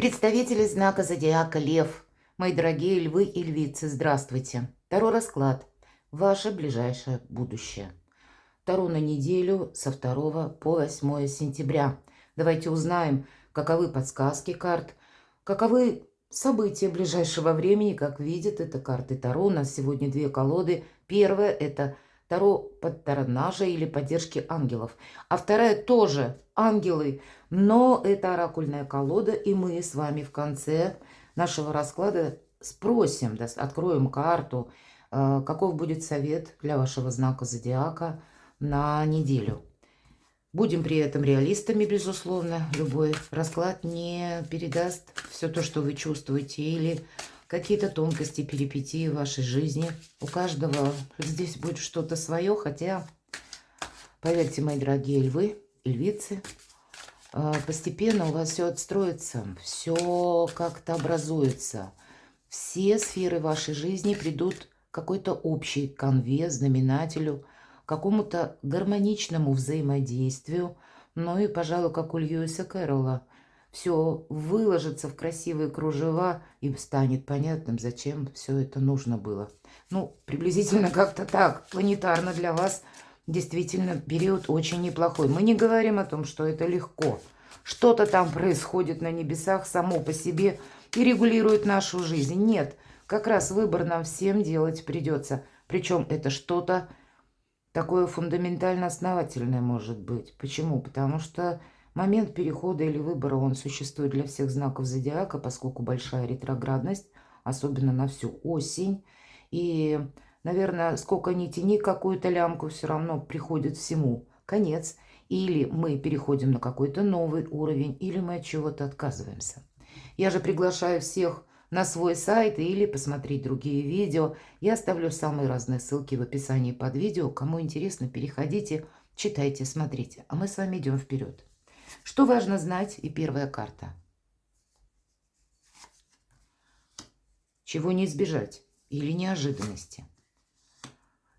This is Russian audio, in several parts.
Представители знака зодиака Лев, мои дорогие львы и львицы, здравствуйте. Таро расклад. Ваше ближайшее будущее. Таро на неделю со 2 по 8 сентября. Давайте узнаем, каковы подсказки карт, каковы события ближайшего времени, как видят это карты Таро. У нас сегодня две колоды. Первая – это Таро патронажа или поддержки ангелов. А вторая тоже ангелы, но это оракульная колода, и мы с вами в конце нашего расклада спросим, да, откроем карту, каков будет совет для вашего знака зодиака на неделю. Будем при этом реалистами, безусловно. Любой расклад не передаст все то, что вы чувствуете, или какие-то тонкости, перипетии в вашей жизни. У каждого здесь будет что-то свое, хотя, поверьте, мои дорогие львы и львицы, постепенно у вас все отстроится, все как-то образуется. Все сферы вашей жизни придут к какой-то общей конве, знаменателю, какому-то гармоничному взаимодействию. Ну и, пожалуй, как у Льюиса Кэрролла, все выложится в красивые кружева и станет понятным, зачем все это нужно было. Ну, приблизительно как-то так, планетарно для вас действительно период очень неплохой. Мы не говорим о том, что это легко. Что-то там происходит на небесах само по себе и регулирует нашу жизнь. Нет, как раз выбор нам всем делать придется. Причем это что-то такое фундаментально основательное может быть. Почему? Потому что момент перехода или выбора, он существует для всех знаков зодиака, поскольку большая ретроградность, особенно на всю осень. И, наверное, сколько ни тяни какую-то лямку, все равно приходит всему конец. Или мы переходим на какой-то новый уровень, или мы от чего-то отказываемся. Я же приглашаю всех на свой сайт или посмотреть другие видео. Я оставлю самые разные ссылки в описании под видео. Кому интересно, переходите, читайте, смотрите. А мы с вами идем вперед. Что важно знать? И первая карта. Чего не избежать или неожиданности?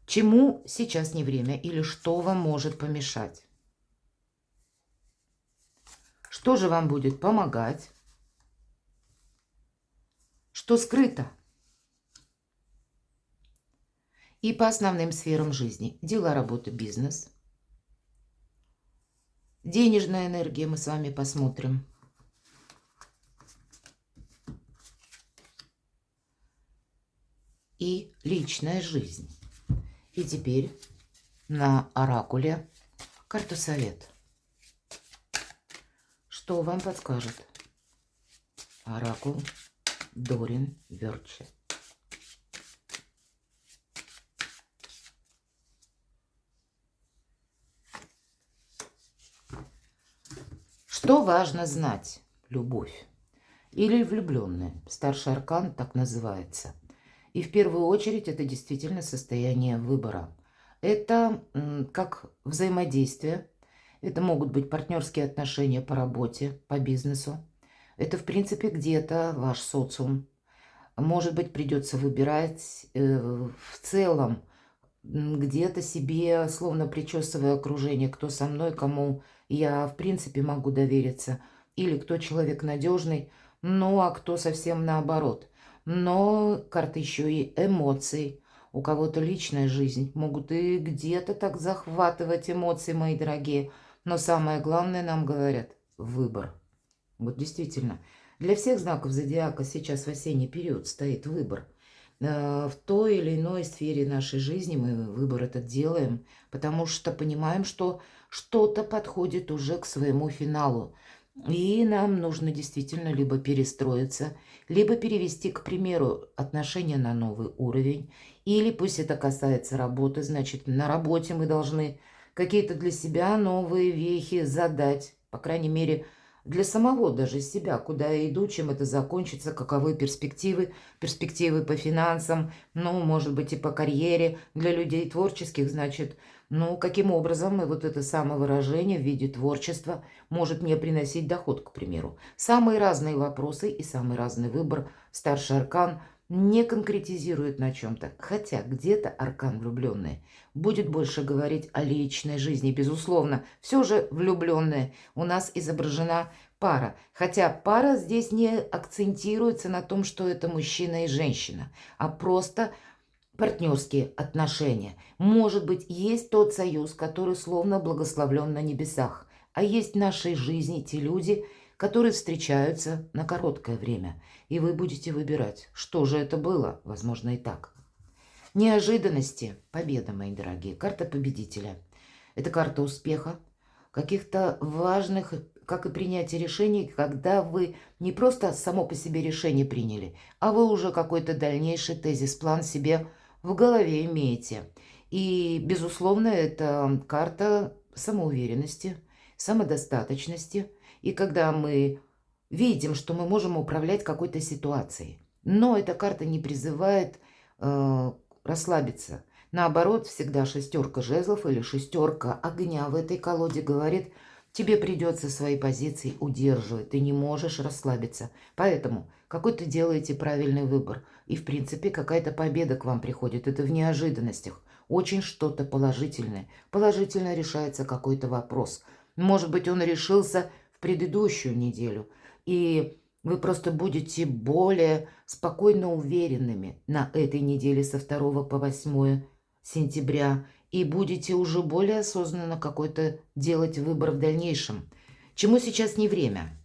Чему сейчас не время или что вам может помешать? Что же вам будет помогать? Что скрыто? И по основным сферам жизни. Дела, работа, бизнес. Денежная энергия мы с вами посмотрим. И личная жизнь. И теперь на оракуле карту совет. Что вам подскажет оракул Дорин Верчи? Что важно знать? Любовь или влюбленные. Старший аркан так называется. И в первую очередь это действительно состояние выбора. Это как взаимодействие. Это могут быть партнерские отношения по работе, по бизнесу. Это, в принципе, где-то ваш социум. Может быть, придется выбирать в целом, где-то себе, словно причесывая окружение, кто со мной, кому я, в принципе, могу довериться. Или кто человек надежный, ну, а кто совсем наоборот. Но карта еще и эмоций. У кого-то личная жизнь. Могут и где-то так захватывать эмоции, мои дорогие. Но самое главное, нам говорят, выбор. Вот действительно, для всех знаков зодиака сейчас в осенний период стоит выбор. В той или иной сфере нашей жизни мы выбор этот делаем, потому что понимаем, что что-то подходит уже к своему финалу. И нам нужно действительно либо перестроиться, либо перевести, к примеру, отношения на новый уровень. Или пусть это касается работы, значит, на работе мы должны какие-то для себя новые вехи задать, по крайней мере, для самого даже себя, куда я иду, чем это закончится, каковы перспективы по финансам, ну, может быть, и по карьере для людей творческих, значит, ну, каким образом и вот это самовыражение в виде творчества может мне приносить доход, к примеру. Самые разные вопросы и самый разный выбор старший аркан не конкретизирует на чем-то, хотя где-то аркан влюбленный будет больше говорить о личной жизни, безусловно. Все же влюбленная у нас изображена пара. Хотя пара здесь не акцентируется на том, что это мужчина и женщина, а просто партнерские отношения. Может быть, есть тот союз, который словно благословлен на небесах, а есть в нашей жизни те люди, которые встречаются на короткое время, и вы будете выбирать, что же это было, возможно, и так. Неожиданности, победа, мои дорогие, карта победителя. Это карта успеха, каких-то важных, как и принятие решений, когда вы не просто само по себе решение приняли, а вы уже какой-то дальнейший тезис-план себе в голове имеете. И, безусловно, это карта самоуверенности, самодостаточности. И когда мы видим, что мы можем управлять какой-то ситуацией. Но эта карта не призывает расслабиться. Наоборот, всегда шестерка жезлов или шестерка огня в этой колоде говорит, тебе придется свои позиции удерживать, ты не можешь расслабиться. Поэтому какой-то делаете правильный выбор. И, в принципе, какая-то победа к вам приходит. Это в неожиданностях. Очень что-то положительное. Положительно решается какой-то вопрос. Может быть, он решился в предыдущую неделю. И вы просто будете более спокойно уверенными на этой неделе со 2 по 8 сентября. И будете уже более осознанно какой-то делать выбор в дальнейшем. Чему сейчас не время?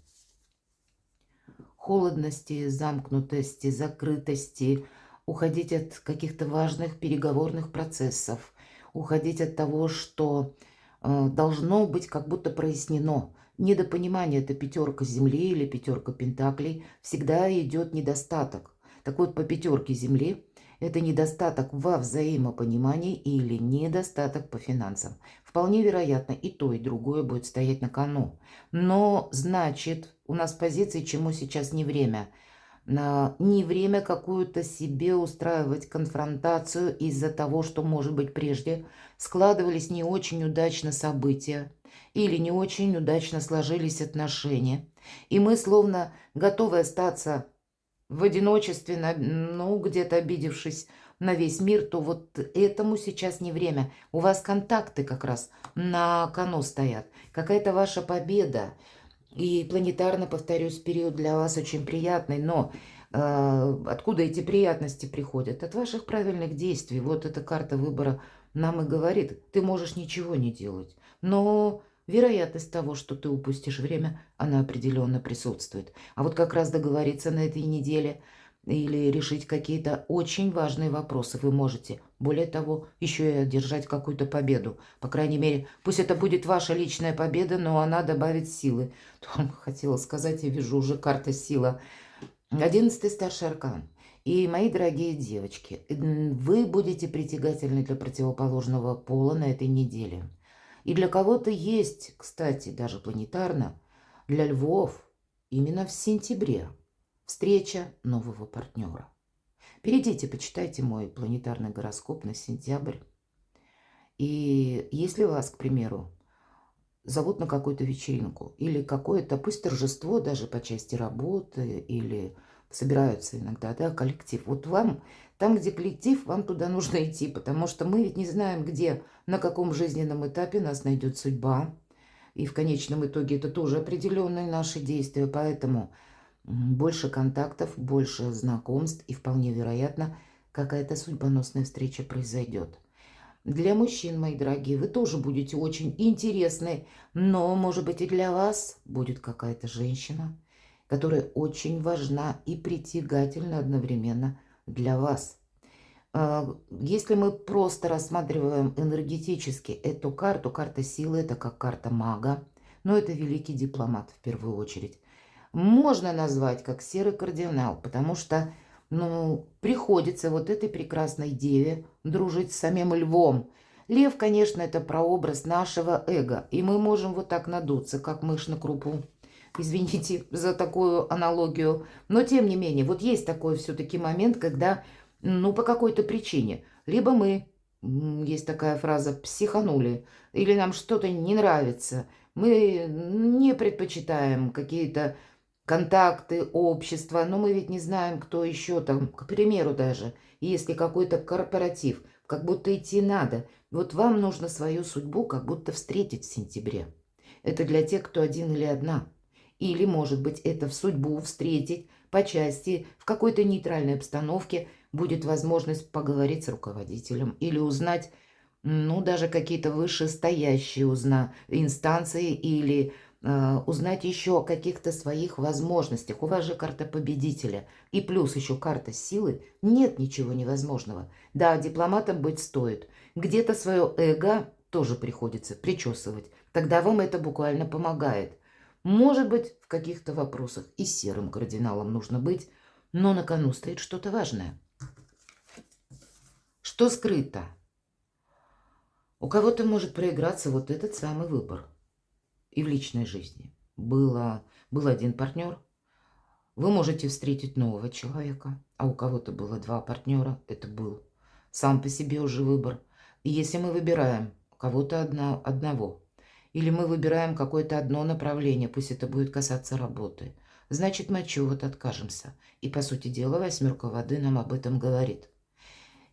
Холодности, замкнутости, закрытости, уходить от каких-то важных переговорных процессов, уходить от того, что должно быть как будто прояснено. Недопонимание – это пятерка земли или пятерка пентаклей, всегда идет недостаток. Так вот, по пятерке земли это недостаток во взаимопонимании или недостаток по финансам. Вполне вероятно, и то, и другое будет стоять на кону. Но, значит, у нас позиции, чему сейчас не время. Не время какую-то себе устраивать конфронтацию из-за того, что, может быть, прежде складывались не очень удачно события или не очень удачно сложились отношения. И мы, словно готовы остаться в одиночестве, ну, где-то обидевшись на весь мир, то вот этому сейчас не время. У вас контакты как раз на кону стоят. Какая-то ваша победа. И планетарно, повторюсь, период для вас очень приятный. Но откуда эти приятности приходят? От ваших правильных действий. Вот эта карта выбора нам и говорит. Ты можешь ничего не делать. Но вероятность того, что ты упустишь время, она определенно присутствует. А вот как раз договориться на этой неделе или решить какие-то очень важные вопросы вы можете. Более того, еще и одержать какую-то победу. По крайней мере, пусть это будет ваша личная победа, но она добавит силы. Хотела сказать, я вижу уже карта сила. 11-й старший аркан. И, мои дорогие девочки, вы будете притягательны для противоположного пола на этой неделе. И для кого-то есть, кстати, даже планетарно, для львов именно в сентябре встреча нового партнера. Перейдите, почитайте мой планетарный гороскоп на сентябрь. И если вас, к примеру, зовут на какую-то вечеринку или какое-то, пусть торжество даже по части работы, или собираются иногда, да, коллектив. Вот вам, там, где коллектив, вам туда нужно идти, потому что мы ведь не знаем, где, на каком жизненном этапе нас найдет судьба. И в конечном итоге это тоже определенные наши действия, поэтому больше контактов, больше знакомств, и вполне вероятно, какая-то судьбоносная встреча произойдет. Для мужчин, мои дорогие, вы тоже будете очень интересны, но, может быть, и для вас будет какая-то женщина, которая очень важна и притягательна одновременно для вас. Если мы просто рассматриваем энергетически эту карту, карта силы – это как карта мага, но это великий дипломат в первую очередь. Можно назвать как серый кардинал, потому что приходится вот этой прекрасной деве дружить с самим львом. Лев, конечно, это прообраз нашего эго, и мы можем вот так надуться, как мышь на крупу. Извините за такую аналогию, но тем не менее, вот есть такой все-таки момент, когда, по какой-то причине, либо мы, есть такая фраза, психанули, или нам что-то не нравится, мы не предпочитаем какие-то контакты, общество, но мы ведь не знаем, кто еще там, к примеру даже, если какой-то корпоратив, как будто идти надо. Вот вам нужно свою судьбу как будто встретить в сентябре. Это для тех, кто один или одна. Или, может быть, это в судьбу встретить по части, в какой-то нейтральной обстановке будет возможность поговорить с руководителем или узнать, ну, даже какие-то вышестоящие инстанции или узнать еще о каких-то своих возможностях. У вас же карта победителя и плюс еще карта силы. Нет ничего невозможного. Да, дипломатом быть стоит. Где-то свое эго тоже приходится причесывать. Тогда вам это буквально помогает. Может быть, в каких-то вопросах и серым кардиналом нужно быть, но на кону стоит что-то важное. Что скрыто? У кого-то может проиграться вот этот самый выбор. И в личной жизни. Был один партнер, вы можете встретить нового человека, а у кого-то было два партнера, это был сам по себе уже выбор. И если мы выбираем кого-то одного, или мы выбираем какое-то одно направление, пусть это будет касаться работы, значит, мы от чего-то откажемся. И, по сути дела, восьмерка воды нам об этом говорит.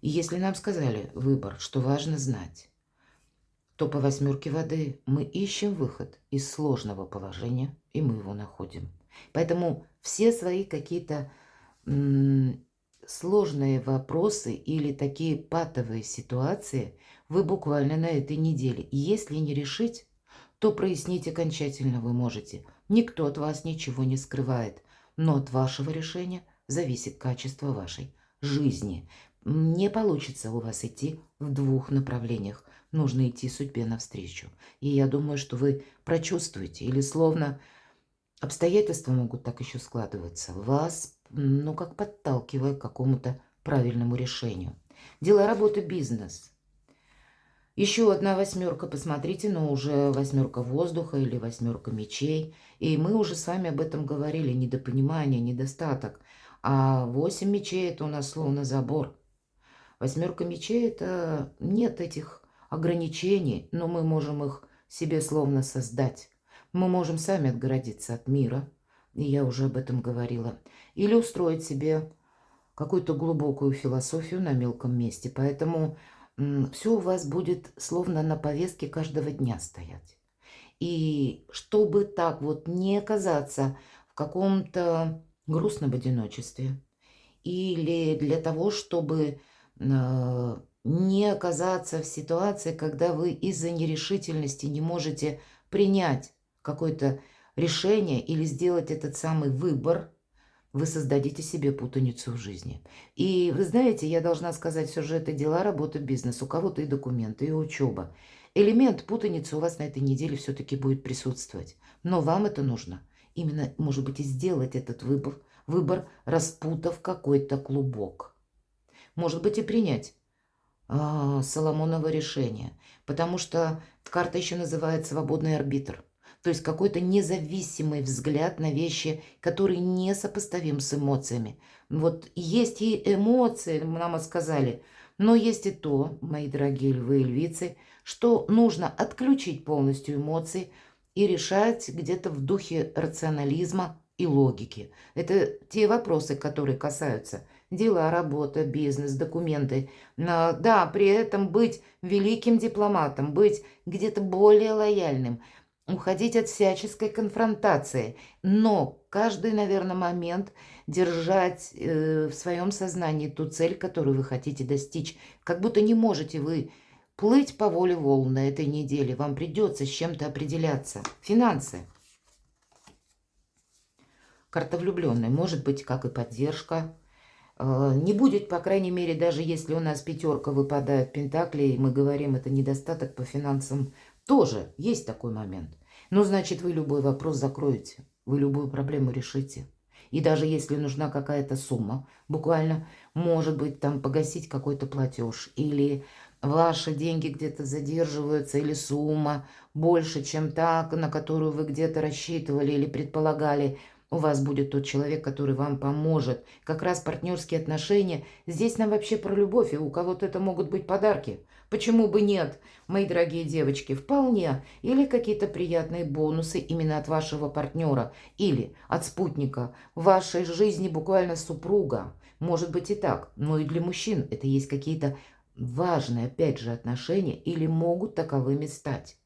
И если нам сказали выбор, что важно знать, то по восьмерке воды мы ищем выход из сложного положения, и мы его находим. Поэтому все свои какие-то сложные вопросы или такие патовые ситуации вы буквально на этой неделе. И если не решить, то прояснить окончательно вы можете. Никто от вас ничего не скрывает, но от вашего решения зависит качество вашей жизни. Не получится у вас идти в двух направлениях. Нужно идти судьбе навстречу. И я думаю, что вы прочувствуете, или словно обстоятельства могут так еще складываться, вас, ну, как подталкивая к какому-то правильному решению. Дела, работа, бизнес. Еще одна восьмерка, посмотрите, но уже восьмерка воздуха или восьмерка мечей. И мы уже с вами об этом говорили, недопонимание, недостаток. А 8 мечей – это у нас словно забор. Восьмерка мечей – это нет этих ограничений, но мы можем их себе словно создать. Мы можем сами отгородиться от мира, и я уже об этом говорила, или устроить себе какую-то глубокую философию на мелком месте. Поэтому все у вас будет словно на повестке каждого дня стоять. И чтобы так вот не оказаться в каком-то грустном одиночестве, или для того, чтобы не оказаться в ситуации, когда вы из-за нерешительности не можете принять какое-то решение или сделать этот самый выбор, вы создадите себе путаницу в жизни. И вы знаете, я должна сказать, все же это дела, работа, бизнес, у кого-то и документы, и учеба. Элемент путаницы у вас на этой неделе все-таки будет присутствовать. Но вам это нужно. Именно, может быть, и сделать этот выбор, распутав какой-то клубок. Может быть, и принять Соломоново решение. Потому что карта еще называет свободный арбитр. То есть какой-то независимый взгляд на вещи, который не сопоставим с эмоциями. Вот есть и эмоции, нам сказали, но есть и то, мои дорогие львы и львицы, что нужно отключить полностью эмоции и решать где-то в духе рационализма и логики. Это те вопросы, которые касаются дела, работа, бизнес, документы. Да, при этом быть великим дипломатом, быть где-то более лояльным, уходить от всяческой конфронтации, но каждый, наверное, момент держать в своем сознании ту цель, которую вы хотите достичь. Как будто не можете вы плыть по воле волн на этой неделе. Вам придется с чем-то определяться. Финансы. Карта влюбленной. Может быть, как и поддержка. Не будет, по крайней мере, даже если у нас пятерка выпадает пентаклей, мы говорим, это недостаток по финансам, тоже есть такой момент. Но значит, вы любой вопрос закроете, вы любую проблему решите. И даже если нужна какая-то сумма, буквально, может быть, там погасить какой-то платеж, или ваши деньги где-то задерживаются, или сумма больше, чем та, на которую вы где-то рассчитывали или предполагали, у вас будет тот человек, который вам поможет. Как раз партнерские отношения. Здесь нам вообще про любовь, и у кого-то это могут быть подарки. Почему бы нет, мои дорогие девочки, вполне. Или какие-то приятные бонусы именно от вашего партнера. Или от спутника в вашей жизни, буквально супруга. Может быть и так. Но и для мужчин это есть какие-то важные, опять же, отношения или могут таковыми стать.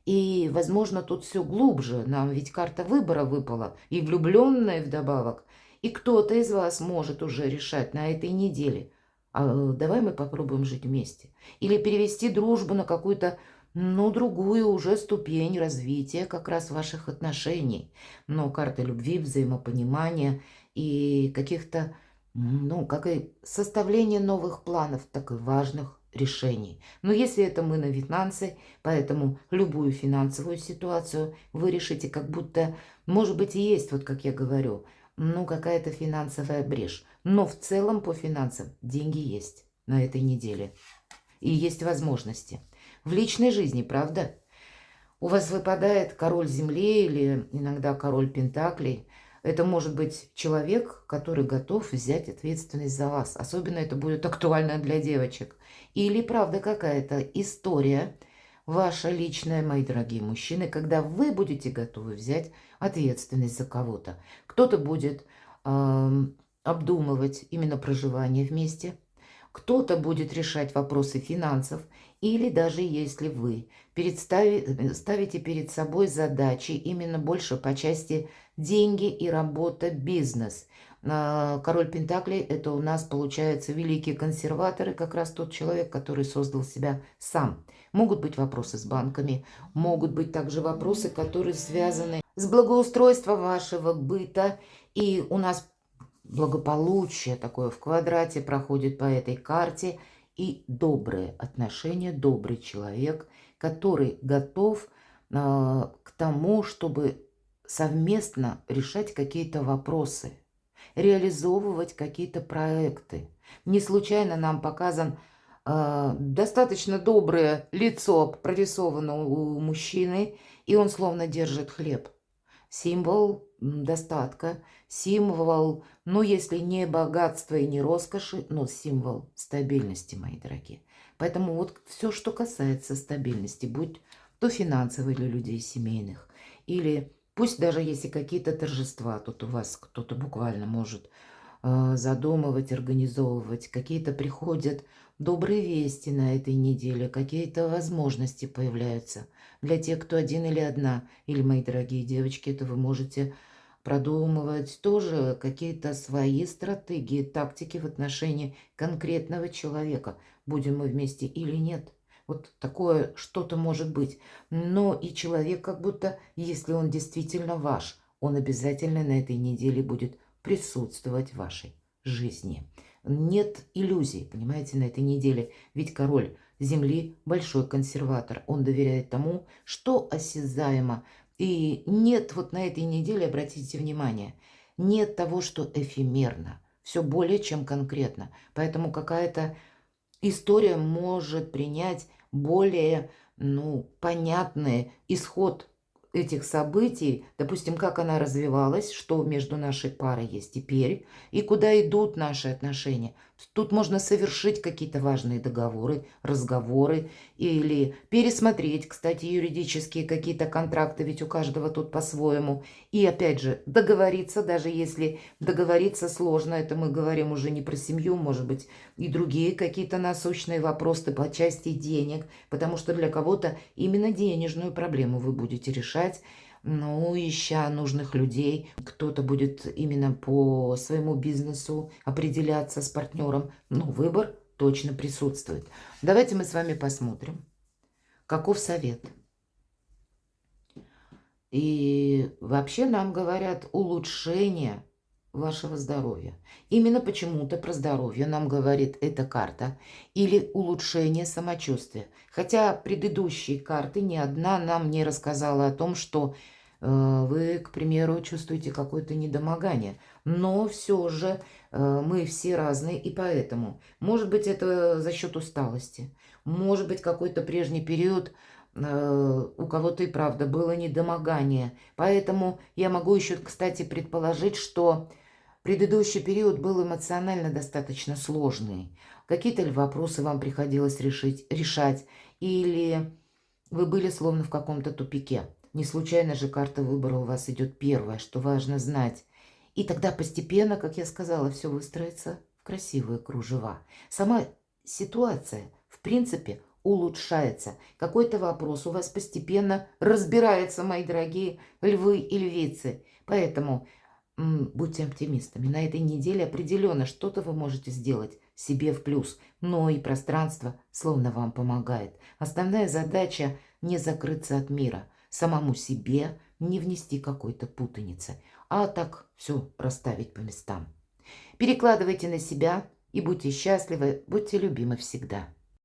И, возможно, тут все глубже. Нам ведь карта выбора выпала, и влюбленная вдобавок. И кто-то из вас может уже решать на этой неделе. Давай мы попробуем жить вместе. Или перевести дружбу на какую-то, ну, другую уже ступень развития как раз ваших отношений. Но карта любви, взаимопонимания и каких-то, ну, как и составление новых планов, так и важных решений. Но если это мы на финансы, поэтому любую финансовую ситуацию вы решите, как будто, может быть, и есть, вот как я говорю, ну, какая-то финансовая брешь. Но в целом по финансам деньги есть на этой неделе. И есть возможности. В личной жизни, правда? У вас выпадает король земли или иногда король пентаклей. Это может быть человек, который готов взять ответственность за вас. Особенно это будет актуально для девочек. Или, правда, какая-то история ваша личная, мои дорогие мужчины, когда вы будете готовы взять ответственность за кого-то. Кто-то будет обдумывать именно проживание вместе, кто-то будет решать вопросы финансов, или даже если вы ставите перед собой задачи именно больше по части деньги и работа, бизнес. Король Пентаклей – это у нас, получается, великие консерваторы, как раз тот человек, который создал себя сам. Могут быть вопросы с банками, могут быть также вопросы, которые связаны с благоустройством вашего быта. И у нас благополучие такое в квадрате проходит по этой карте. И добрые отношения, добрый человек, который готов к тому, чтобы совместно решать какие-то вопросы, реализовывать какие-то проекты. Не случайно нам показан достаточно доброе лицо прорисовано у мужчины, и он словно держит хлеб. Символ достатка, символ, ну, если не богатства и не роскоши, но символ стабильности, мои дорогие. Поэтому вот все, что касается стабильности, будь то финансовой для людей семейных, или пусть даже если какие-то торжества, тут у вас кто-то буквально может задумывать, организовывать, какие-то приходят добрые вести на этой неделе, какие-то возможности появляются. Для тех, кто один или одна, или, мои дорогие девочки, это вы можете продумывать тоже какие-то свои стратегии, тактики в отношении конкретного человека. Будем мы вместе или нет. Вот такое что-то может быть. Но и человек как будто, если он действительно ваш, он обязательно на этой неделе будет присутствовать в вашей жизни. Нет иллюзий, понимаете, на этой неделе. Ведь король Земли большой консерватор. Он доверяет тому, что осязаемо. И нет вот на этой неделе, обратите внимание, нет того, что эфемерно. Все более чем конкретно. Поэтому какая-то история может принять более, ну, понятный исход этих событий, допустим, как она развивалась, что между нашей парой есть теперь, и куда идут наши отношения. Тут можно совершить какие-то важные договоры, разговоры, или пересмотреть, кстати, юридические какие-то контракты, ведь у каждого тут по-своему. И опять же, договориться, даже если договориться сложно, это мы говорим уже не про семью, может быть, и другие какие-то насущные вопросы по части денег, потому что для кого-то именно денежную проблему вы будете решать, ну, ища нужных людей. Кто-то будет именно по своему бизнесу определяться с партнером. Ну, выбор точно присутствует. Давайте мы с вами посмотрим, каков совет. И вообще нам говорят улучшение вашего здоровья. Именно почему-то про здоровье нам говорит эта карта. Или улучшение самочувствия. Хотя предыдущие карты ни одна нам не рассказала о том, что вы, к примеру, чувствуете какое-то недомогание. Но все же мы все разные, и поэтому, может быть, это за счет усталости. Может быть, какой-то прежний период у кого-то и правда было недомогание. Поэтому я могу еще, кстати, предположить, что предыдущий период был эмоционально достаточно сложный. Какие-то ли вопросы вам приходилось решать, или вы были словно в каком-то тупике. Не случайно же карта выбора у вас идет первая, что важно знать. И тогда постепенно, как я сказала, все выстроится в красивые кружева. Сама ситуация, в принципе, улучшается. Какой-то вопрос у вас постепенно разбирается, мои дорогие львы и львицы. Поэтому будьте оптимистами. На этой неделе определенно что-то вы можете сделать себе в плюс. Но и пространство словно вам помогает. Основная задача не закрыться от мира. Самому себе не внести какой-то путаницы. А так все расставить по местам. Перекладывайте на себя и будьте счастливы, будьте любимы всегда.